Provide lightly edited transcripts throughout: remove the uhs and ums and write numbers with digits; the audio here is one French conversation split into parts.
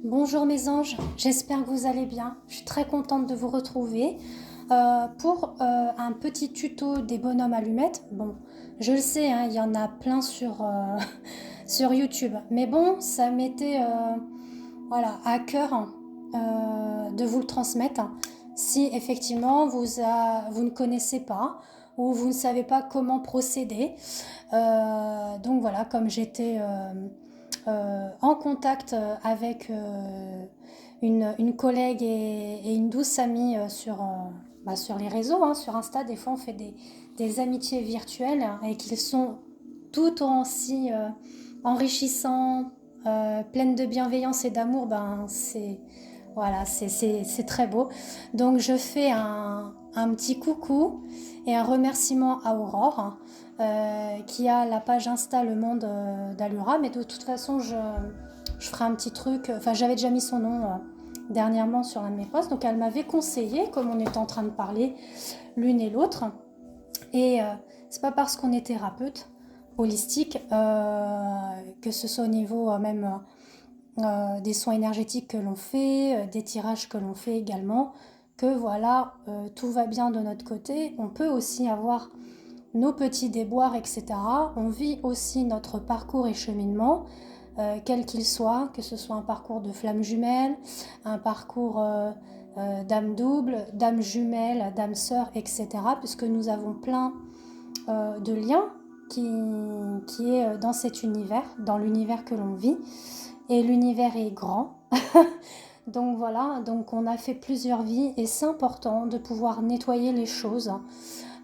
Bonjour mes anges, j'espère que vous allez bien. Je suis très contente de vous retrouver pour un petit tuto des bonhommes allumettes. Bon, je le sais, hein, il y en a plein sur, sur YouTube. Mais bon, ça m'était voilà, à cœur de vous le transmettre. Si effectivement vous ne connaissez pas ou vous ne savez pas comment procéder. Donc voilà, comme j'étais en contact avec une collègue et une douce amie sur les réseaux, hein, sur Insta. Des fois, on fait des amitiés virtuelles et qu'ils sont tout aussi enrichissants, pleines de bienveillance et d'amour. Ben, c'est très beau. Donc, je fais un petit coucou et un remerciement à Aurore qui a la page Insta Le Monde d'Allura. Mais de toute façon, je ferai un petit truc. Enfin, j'avais déjà mis son nom dernièrement sur un de mes posts. Donc, elle m'avait conseillé, comme on était en train de parler l'une et l'autre. Et c'est pas parce qu'on est thérapeute holistique, que ce soit au niveau même des soins énergétiques que l'on fait, des tirages que l'on fait également, que voilà, tout va bien de notre côté. On peut aussi avoir nos petits déboires, etc. On vit aussi notre parcours et cheminement, quel qu'il soit, que ce soit un parcours de flamme jumelle, un parcours d'âme double, d'âme jumelle, d'âme sœur, etc. Puisque nous avons plein de liens qui est dans cet univers, dans l'univers que l'on vit. Et l'univers est grand. Donc voilà, donc on a fait plusieurs vies et c'est important de pouvoir nettoyer les choses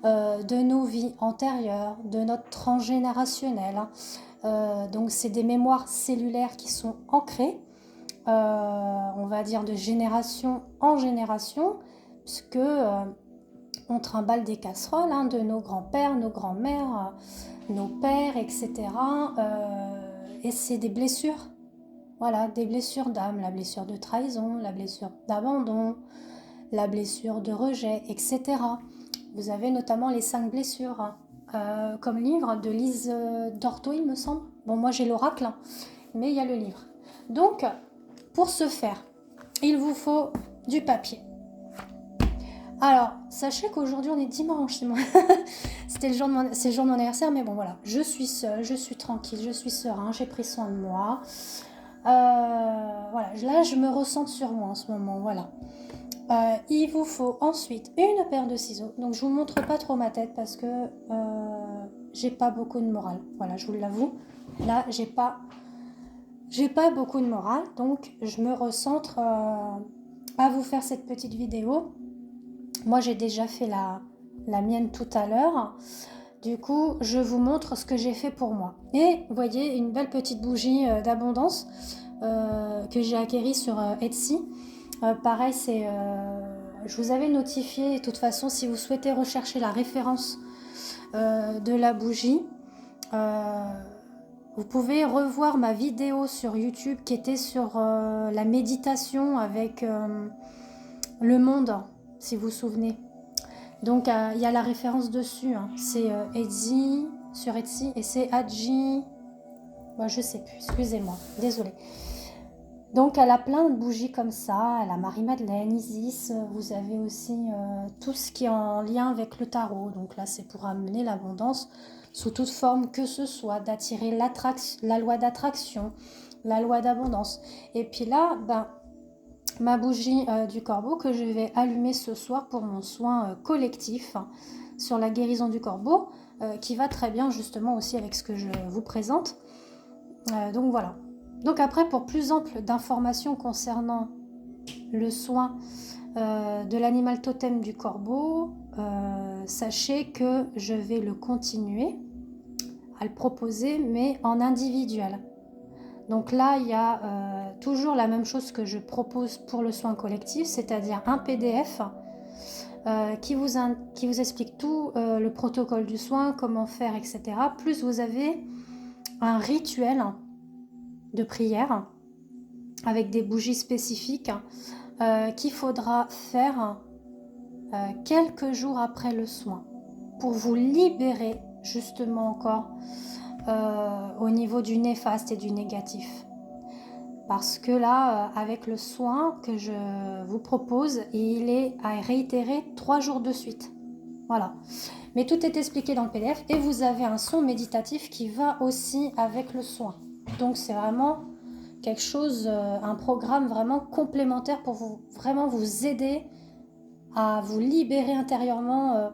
de nos vies antérieures, de notre transgénérationnel. Donc c'est des mémoires cellulaires qui sont ancrées, on va dire de génération en génération, puisque on trimballe des casseroles de nos grands-pères, nos grands-mères, nos pères, etc. Et c'est des blessures, voilà, des blessures d'âme, la blessure de trahison, la blessure d'abandon, la blessure de rejet, etc. Vous avez notamment les 5 blessures, comme livre de Lise Dorto, il me semble. Bon, moi j'ai l'oracle, mais il y a le livre. Donc, pour ce faire, il vous faut du papier. Alors, sachez qu'aujourd'hui on est dimanche, c'était c'est le jour de mon anniversaire, mais bon voilà, je suis seule, je suis tranquille, je suis serein, j'ai pris soin de moi. Voilà, là je me ressens sur moi en ce moment, voilà. Il vous faut ensuite une paire de ciseaux. Donc je vous montre pas trop ma tête parce que j'ai pas beaucoup de morale. Voilà, je vous l'avoue. Là, j'ai pas beaucoup de morale, donc je me recentre à vous faire cette petite vidéo. Moi, j'ai déjà fait la mienne tout à l'heure. Du coup, je vous montre ce que j'ai fait pour moi. Et vous voyez, une belle petite bougie d'abondance que j'ai acquérie sur Etsy. Pareil, je vous avais notifié, de toute façon, si vous souhaitez rechercher la référence de la bougie, vous pouvez revoir ma vidéo sur YouTube qui était sur la méditation avec le monde, si vous vous souvenez. Donc, il y a la référence dessus. C'est Etsy, sur Etsy, et c'est Adji. Bon, je sais plus, excusez-moi, désolée. Donc elle a plein de bougies comme ça, elle a Marie-Madeleine, Isis, vous avez aussi tout ce qui est en lien avec le tarot. Donc là c'est pour amener l'abondance sous toute forme que ce soit, d'attirer la loi d'attraction, la loi d'abondance. Et puis là, ma bougie du corbeau que je vais allumer ce soir pour mon soin collectif sur la guérison du corbeau, qui va très bien justement aussi avec ce que je vous présente. Donc voilà. Donc après, pour plus ample d'informations concernant le soin de l'animal totem du corbeau, sachez que je vais le continuer à le proposer, mais en individuel. Donc là, il y a toujours la même chose que je propose pour le soin collectif, c'est-à-dire un PDF qui vous explique tout le protocole du soin, comment faire, etc. Plus vous avez un rituel de prière avec des bougies spécifiques qu'il faudra faire quelques jours après le soin pour vous libérer justement encore au niveau du néfaste et du négatif. Parce que là, avec le soin que je vous propose, il est à réitérer 3 jours de suite. Voilà. Mais tout est expliqué dans le PDF et vous avez un son méditatif qui va aussi avec le soin. Donc c'est vraiment quelque chose, un programme vraiment complémentaire pour vraiment vous aider à vous libérer intérieurement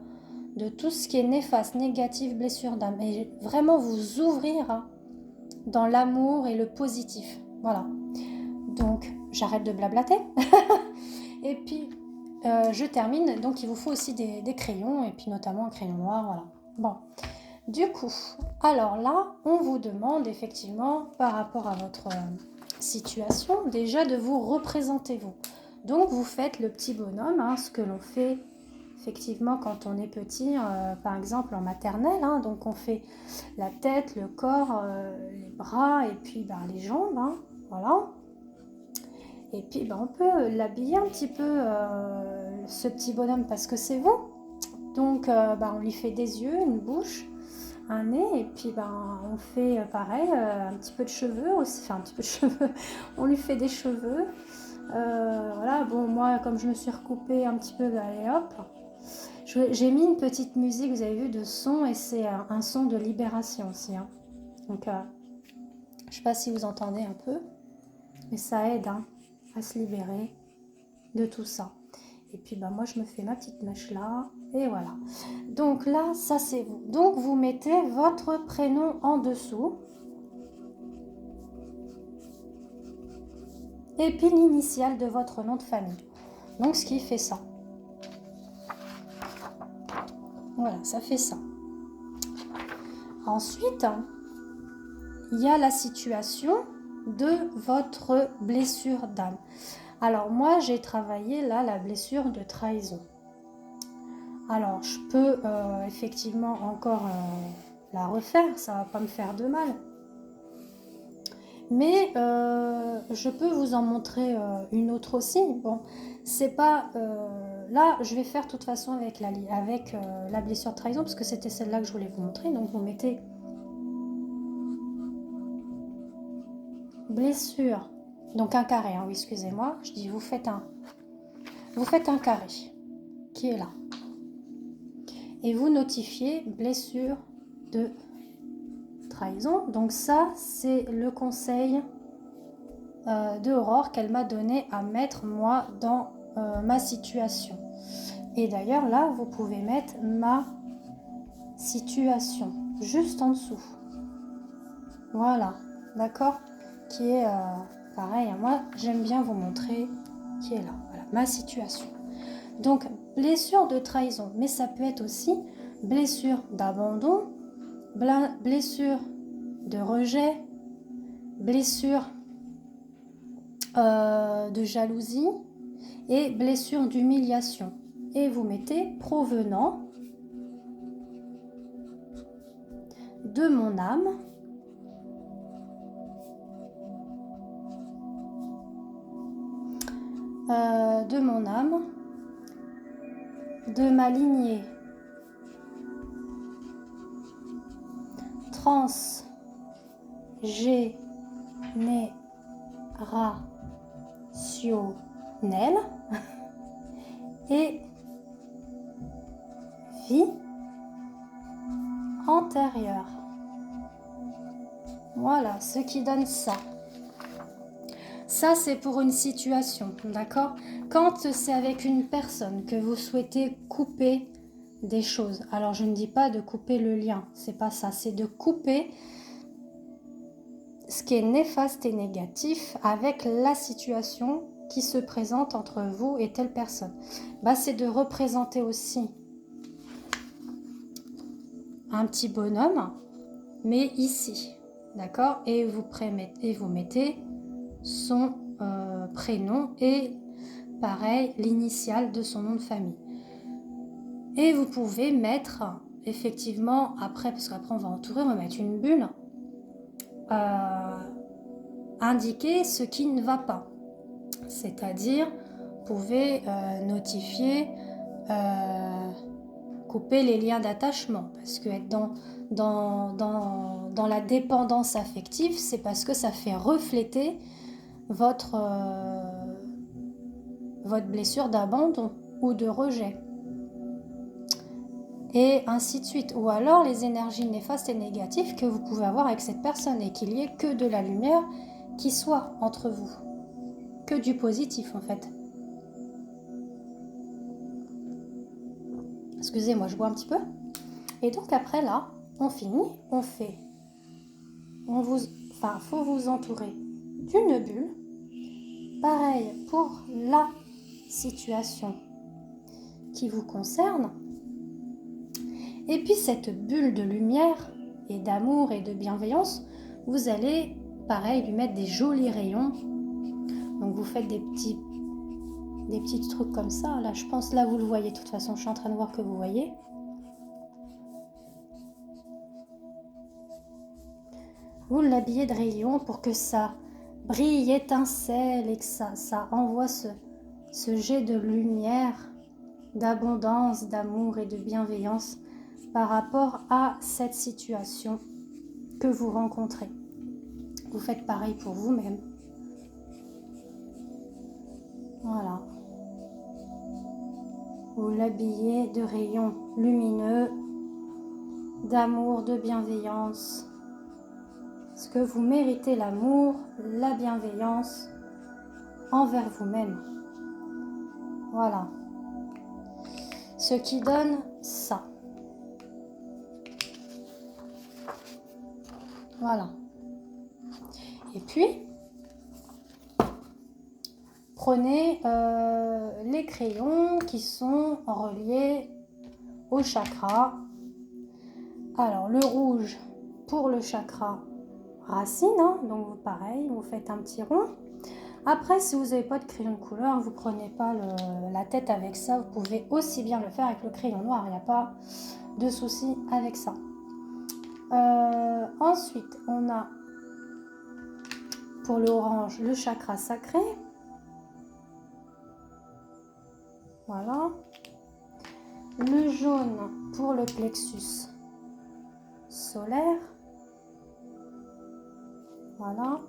de tout ce qui est néfaste, négatif, blessure d'âme. Et vraiment vous ouvrir dans l'amour et le positif. Voilà. Donc j'arrête de blablater. Et puis je termine. Donc il vous faut aussi des crayons et puis notamment un crayon noir. Voilà. Bon. Du coup, alors là, on vous demande effectivement par rapport à votre situation déjà de vous représenter vous. Donc vous faites le petit bonhomme, hein, ce que l'on fait effectivement quand on est petit, par exemple en maternelle. Hein, donc on fait la tête, le corps, les bras et puis les jambes. Hein, voilà. Et puis on peut l'habiller un petit peu, ce petit bonhomme, parce que c'est vous. Donc on lui fait des yeux, une bouche, un nez, et puis on fait pareil, un petit peu de cheveux aussi, enfin un petit peu de cheveux, on lui fait des cheveux. Voilà, bon moi comme je me suis recoupée un petit peu, allez hop. J'ai mis une petite musique, vous avez vu, de son, et c'est un son de libération aussi. Hein. Donc je sais pas si vous entendez un peu, mais ça aide à se libérer de tout ça. Et puis moi je me fais ma petite mèche là, et voilà. Donc là, ça c'est vous. Donc vous mettez votre prénom en dessous. Et puis l'initiale de votre nom de famille. Donc ce qui fait ça. Voilà, ça fait ça. Ensuite, il y a la situation de votre blessure d'âme. Alors moi, j'ai travaillé là la blessure de trahison. Alors, je peux effectivement encore la refaire, ça va pas me faire de mal. Mais je peux vous en montrer une autre aussi. Bon, c'est pas... là, je vais faire de toute façon avec la blessure de trahison, parce que c'était celle-là que je voulais vous montrer. Donc, vous mettez blessure. Donc, un carré, hein, oui, excusez-moi. Je dis, vous faites un carré qui est là. Et vous notifiez blessure de trahison. Donc ça, c'est le conseil de Aurore qu'elle m'a donné à mettre moi dans ma situation. Et d'ailleurs là, vous pouvez mettre ma situation juste en dessous. Voilà, d'accord? Qui est pareil, moi j'aime bien vous montrer qui est là. Voilà, ma situation. Donc blessure de trahison, mais ça peut être aussi blessure d'abandon, blessure de rejet, blessure de jalousie et blessure d'humiliation. Et vous mettez provenant de mon âme, de ma lignée transgénérationnelle et vie antérieure. Voilà, ce qui donne ça. Ça, c'est pour une situation, d'accord? Quand c'est avec une personne que vous souhaitez couper des choses, alors je ne dis pas de couper le lien, c'est pas ça, c'est de couper ce qui est néfaste et négatif avec la situation qui se présente entre vous et telle personne. C'est de représenter aussi un petit bonhomme, mais ici, d'accord? Et vous mettez son prénom et pareil l'initiale de son nom de famille. Et vous pouvez mettre effectivement après, parce qu'après on va entourer, on va mettre une bulle, indiquer ce qui ne va pas. C'est-à-dire, vous pouvez notifier, couper les liens d'attachement, parce que être dans la dépendance affective, c'est parce que ça fait refléter votre, votre blessure d'abandon ou de rejet. Et ainsi de suite. Ou alors les énergies néfastes et négatives que vous pouvez avoir avec cette personne et qu'il n'y ait que de la lumière qui soit entre vous. Que du positif en fait. Excusez-moi, je bois un petit peu. Et donc après là, on finit, on fait. Faut vous entourer d'une bulle. Pareil pour la situation qui vous concerne. Et puis cette bulle de lumière et d'amour et de bienveillance, vous allez, pareil, lui mettre des jolis rayons. Donc vous faites des petits trucs comme ça. Là, je pense, là, vous le voyez. De toute façon, je suis en train de voir que vous voyez. Vous l'habillez de rayons pour que ça brille, étincelle et que ça envoie ce jet de lumière, d'abondance, d'amour et de bienveillance par rapport à cette situation que vous rencontrez. Vous faites pareil pour vous-même. Voilà. Vous l'habillez de rayons lumineux, d'amour, de bienveillance. Parce que vous méritez l'amour, la bienveillance envers vous-même. Voilà. Ce qui donne ça. Voilà. Et puis, prenez les crayons qui sont reliés au chakra. Alors, le rouge pour le chakra racine, hein, donc pareil, vous faites un petit rond. Après, si vous n'avez pas de crayon de couleur, vous ne prenez pas la tête avec ça, vous pouvez aussi bien le faire avec le crayon noir, il n'y a pas de souci avec ça. Ensuite, on a pour le orange le chakra sacré. Voilà. Le jaune pour le plexus solaire. Voilà.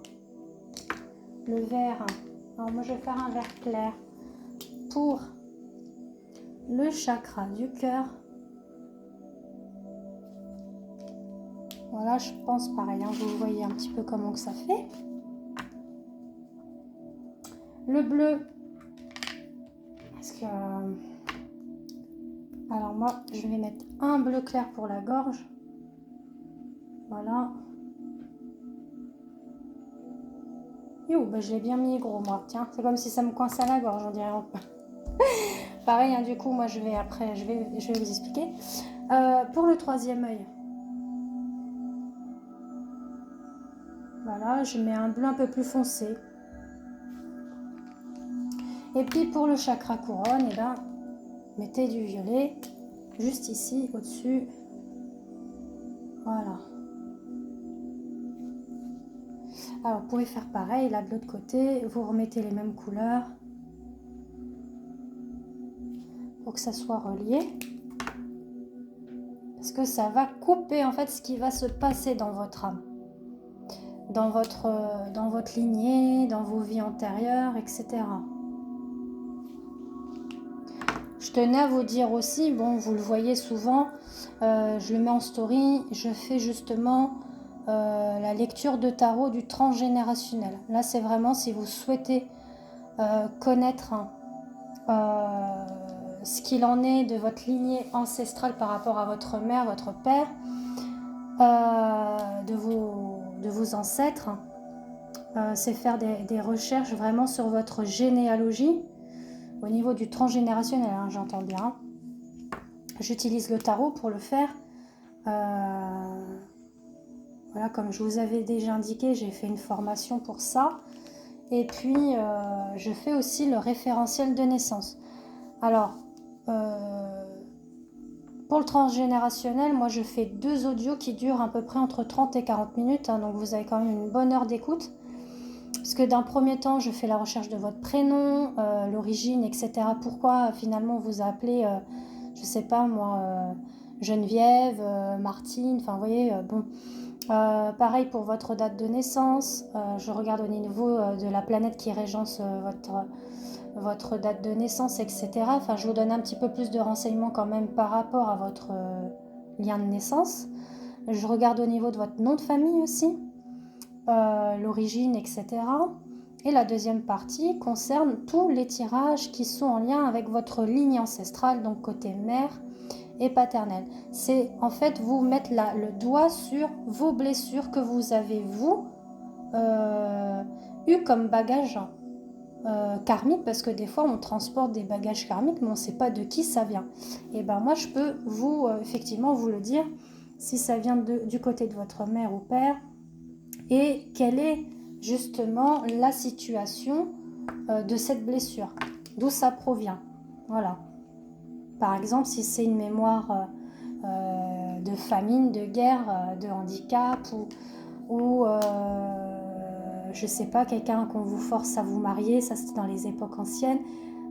Le vert, alors moi je vais faire un vert clair pour le chakra du cœur. Voilà, je pense pareil, hein, vous voyez un petit peu comment que ça fait. Le bleu, parce que alors moi je vais mettre un bleu clair pour la gorge. Voilà. Yo, bah je l'ai bien mis gros moi, tiens, c'est comme si ça me coinçait à la gorge, on dirait un peu. Pareil, hein, du coup, moi je vais après, je vais vous expliquer. Pour le troisième œil, voilà, je mets un bleu un peu plus foncé. Et puis pour le chakra couronne, et ben, mettez du violet juste ici, au-dessus. Voilà. Alors, vous pouvez faire pareil, là de l'autre côté, vous remettez les mêmes couleurs pour que ça soit relié. Parce que ça va couper en fait ce qui va se passer dans votre âme, dans votre lignée, dans vos vies antérieures, etc. Je tenais à vous dire aussi, bon, vous le voyez souvent, je le mets en story, je fais justement la lecture de tarot du transgénérationnel. Là, c'est vraiment si vous souhaitez connaître ce qu'il en est de votre lignée ancestrale par rapport à votre mère, votre père, de vos ancêtres. C'est faire des recherches vraiment sur votre généalogie au niveau du transgénérationnel, hein, j'entends bien. J'utilise le tarot pour le faire. Voilà, comme je vous avais déjà indiqué, j'ai fait une formation pour ça. Et puis, je fais aussi le référentiel de naissance. Alors, pour le transgénérationnel, moi je fais 2 audios qui durent à peu près entre 30 et 40 minutes. Hein, donc vous avez quand même une bonne heure d'écoute. Parce que d'un premier temps, je fais la recherche de votre prénom, l'origine, etc. Pourquoi finalement on vous a appelé, je sais pas moi, Geneviève, Martine, enfin vous voyez, bon. Pareil pour votre date de naissance. Je regarde au niveau de la planète qui régence votre date de naissance, etc. Enfin, je vous donne un petit peu plus de renseignements quand même par rapport à votre lien de naissance. Je regarde au niveau de votre nom de famille aussi, l'origine, etc. Et la deuxième partie concerne tous les tirages qui sont en lien avec votre ligne ancestrale, donc côté mère et paternelle. C'est en fait vous mettre le doigt sur vos blessures que vous avez, vous, eu comme bagage karmique, parce que des fois on transporte des bagages karmiques mais on ne sait pas de qui ça vient. Et ben moi je peux vous effectivement vous le dire si ça vient du côté de votre mère ou père et quelle est justement la situation de cette blessure, d'où ça provient. Voilà. Par exemple, si c'est une mémoire de famine, de guerre, de handicap ou je sais pas, quelqu'un qu'on vous force à vous marier, ça c'était dans les époques anciennes.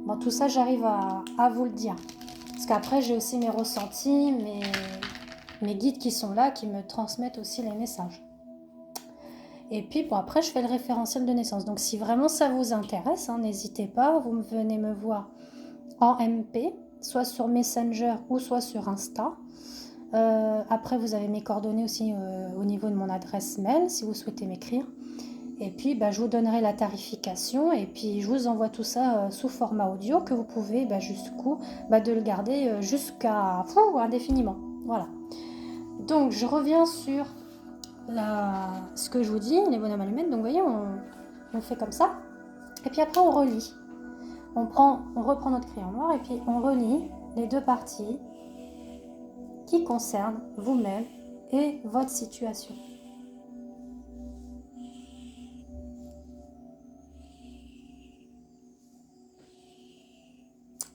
Bon, tout ça, j'arrive à vous le dire. Parce qu'après, j'ai aussi mes ressentis, mes guides qui sont là, qui me transmettent aussi les messages. Et puis, bon, après, je fais le référentiel de naissance. Donc, si vraiment ça vous intéresse, hein, n'hésitez pas, vous venez me voir en MP, soit sur Messenger ou soit sur Insta. Après, vous avez mes coordonnées aussi au niveau de mon adresse mail, si vous souhaitez m'écrire. Et puis, je vous donnerai la tarification et puis je vous envoie tout ça sous format audio que vous pouvez jusqu'où de le garder jusqu'à indéfiniment. Voilà. Donc, je reviens sur ce que je vous dis, les bonhommes allumettes. Donc, vous voyez, on fait comme ça. Et puis après, on relie. On reprend notre crayon noir et puis on relie les deux parties qui concernent vous-même et votre situation.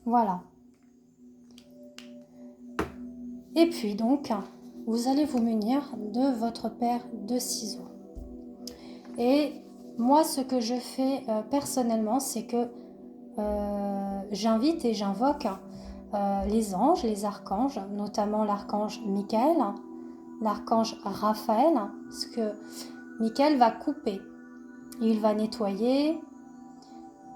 Voilà. Et puis donc, vous allez vous munir de votre paire de ciseaux. Et moi, ce que je fais personnellement, c'est que j'invite et j'invoque les anges, les archanges, notamment l'archange Michael, l'archange Raphaël, parce que Michael va couper, il va nettoyer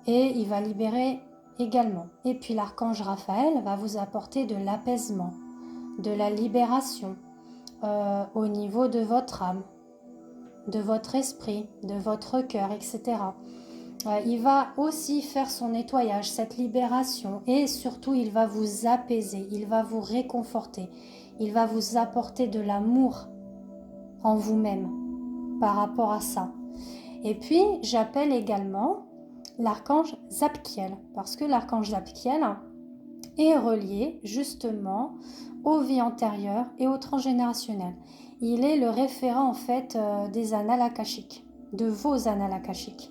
et il va libérer également. Et puis l'archange Raphaël va vous apporter de l'apaisement, de la libération au niveau de votre âme, de votre esprit, de votre cœur, etc. Il va aussi faire son nettoyage, cette libération, et surtout il va vous apaiser, il va vous réconforter, il va vous apporter de l'amour en vous-même par rapport à ça. Et puis j'appelle également l'archange Zadkiel, parce que l'archange Zadkiel est relié justement aux vies antérieures et au transgénérationnel. Il est le référent en fait des annales akashiques, de vos annales akashiques.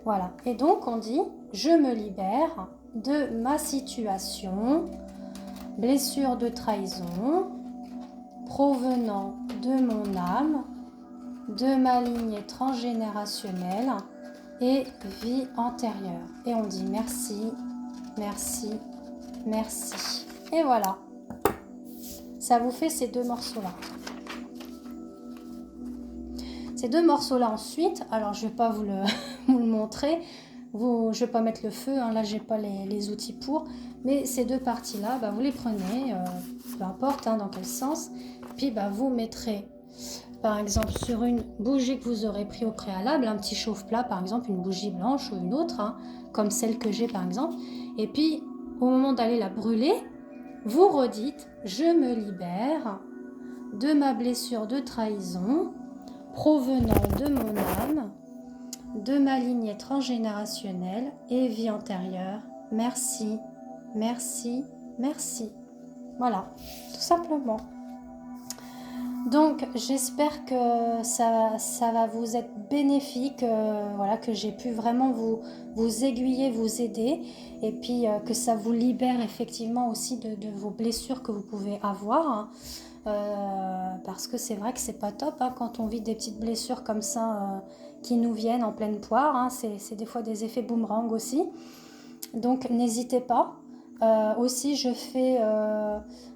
Voilà, et donc on dit, je me libère de ma situation, blessure de trahison, provenant de mon âme, de ma lignée transgénérationnelle et vie antérieure. Et on dit merci, merci, merci. Et voilà, ça vous fait ces deux morceaux-là. Ces deux morceaux-là ensuite, alors je ne vais pas vous le montrer, je ne vais pas mettre le feu, hein, là je n'ai pas les outils pour, mais ces deux parties-là, vous les prenez, peu importe dans quel sens, puis vous mettrez par exemple sur une bougie que vous aurez pris au préalable, un petit chauffe-plat par exemple, une bougie blanche ou une autre, comme celle que j'ai par exemple, et puis au moment d'aller la brûler, vous redites « Je me libère de ma blessure de trahison » provenant de mon âme, de ma lignée transgénérationnelle et vie antérieure. Merci, merci, merci. Voilà, tout simplement. Donc, j'espère que ça va vous être bénéfique, voilà, que j'ai pu vraiment vous aiguiller, vous aider, et puis que ça vous libère effectivement aussi de vos blessures que vous pouvez avoir. Parce que c'est vrai que c'est pas top quand on vit des petites blessures comme ça qui nous viennent en pleine poire, c'est des fois des effets boomerang aussi, donc n'hésitez pas Aussi, je fais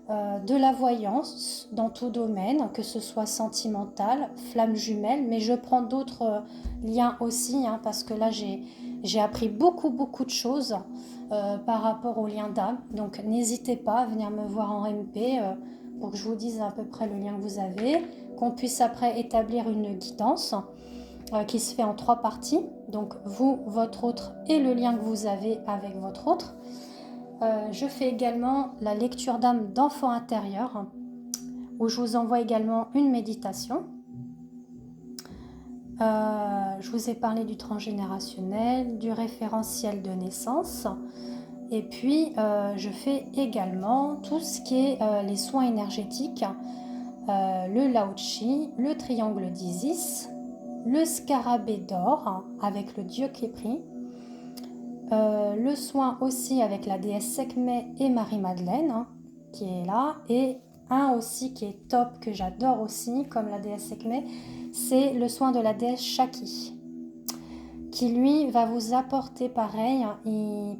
de la voyance dans tout domaine, que ce soit sentimental, flamme jumelle, mais je prends d'autres liens aussi, hein, parce que là, j'ai appris beaucoup de choses par rapport aux liens d'âme. Donc, n'hésitez pas à venir me voir en MP pour que je vous dise à peu près le lien que vous avez, qu'on puisse après établir une guidance qui se fait en 3 parties. Donc, vous, votre autre et le lien que vous avez avec votre autre. Je fais également la lecture d'âme d'enfant intérieur, où je vous envoie également une méditation. Je vous ai parlé du transgénérationnel, du référentiel de naissance. Et puis, je fais également tout ce qui est les soins énergétiques, le Lao Chi, le triangle d'Isis, le scarabée d'or avec le dieu Khépri, le soin aussi avec la déesse Sekhmet et Marie-Madeleine, hein, qui est là, et un aussi qui est top, que j'adore aussi, comme la déesse Sekhmet, c'est le soin de la déesse Shakti, qui lui va vous apporter pareil, hein,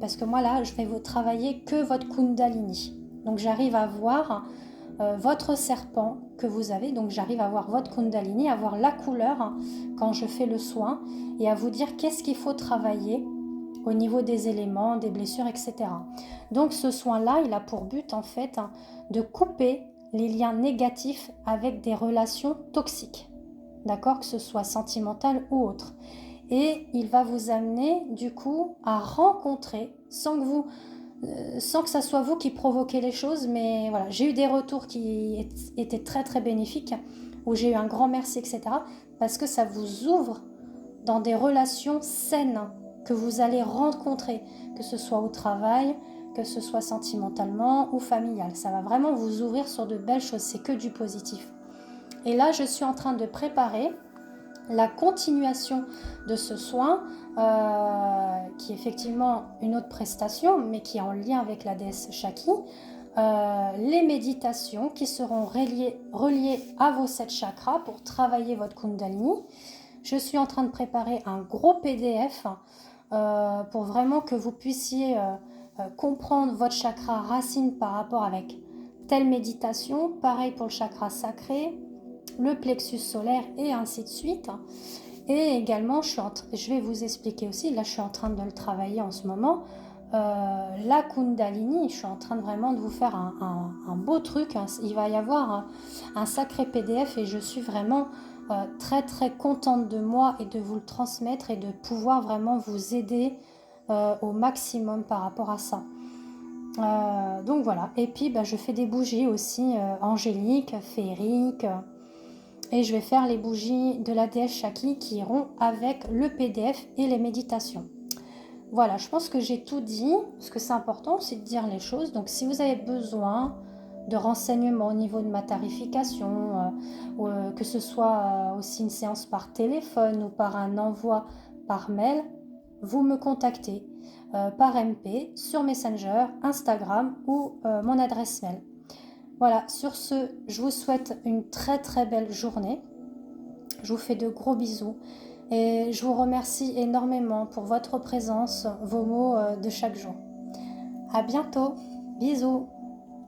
parce que moi là, je vais vous travailler que votre Kundalini. Donc j'arrive à voir votre serpent que vous avez, donc j'arrive à voir votre Kundalini, à voir la couleur hein, quand je fais le soin, et à vous dire qu'est-ce qu'il faut travailler au niveau des éléments, des blessures, etc. Donc ce soin-là, il a pour but en fait hein, de couper les liens négatifs avec des relations toxiques, d'accord, que ce soit sentimental ou autre. Et il va vous amener du coup à rencontrer, sans que ça soit vous qui provoquez les choses, mais voilà, j'ai eu des retours qui étaient très bénéfiques, où j'ai eu un grand merci, etc. Parce que ça vous ouvre dans des relations saines que vous allez rencontrer, que ce soit au travail, que ce soit sentimentalement ou familial. Ça va vraiment vous ouvrir sur de belles choses, c'est que du positif. Et là, je suis en train de préparer la continuation de ce soin, qui est effectivement une autre prestation, mais qui est en lien avec la déesse Shakti, les méditations qui seront reliées à vos 7 chakras pour travailler votre Kundalini. Je suis en train de préparer un gros PDF pour vraiment que vous puissiez comprendre votre chakra racine par rapport avec telle méditation. Pareil pour le chakra sacré, le plexus solaire et ainsi de suite. Et également, je vais vous expliquer aussi, là je suis en train de le travailler en ce moment, la Kundalini, je suis en train vraiment de vous faire un beau truc, hein. Il va y avoir un sacré PDF et je suis vraiment très contente de moi et de vous le transmettre et de pouvoir vraiment vous aider au maximum par rapport à ça. Donc voilà, et puis je fais des bougies aussi angéliques, féeriques, et je vais faire les bougies de la déesse Shakti qui iront avec le PDF et les méditations. Voilà, je pense que j'ai tout dit, parce que c'est important aussi de dire les choses. Donc si vous avez besoin de renseignements au niveau de ma tarification, que ce soit aussi une séance par téléphone ou par un envoi par mail, vous me contactez par MP, sur Messenger, Instagram ou mon adresse mail. Voilà, sur ce, je vous souhaite une très belle journée. Je vous fais de gros bisous et je vous remercie énormément pour votre présence, vos mots de chaque jour. À bientôt, bisous.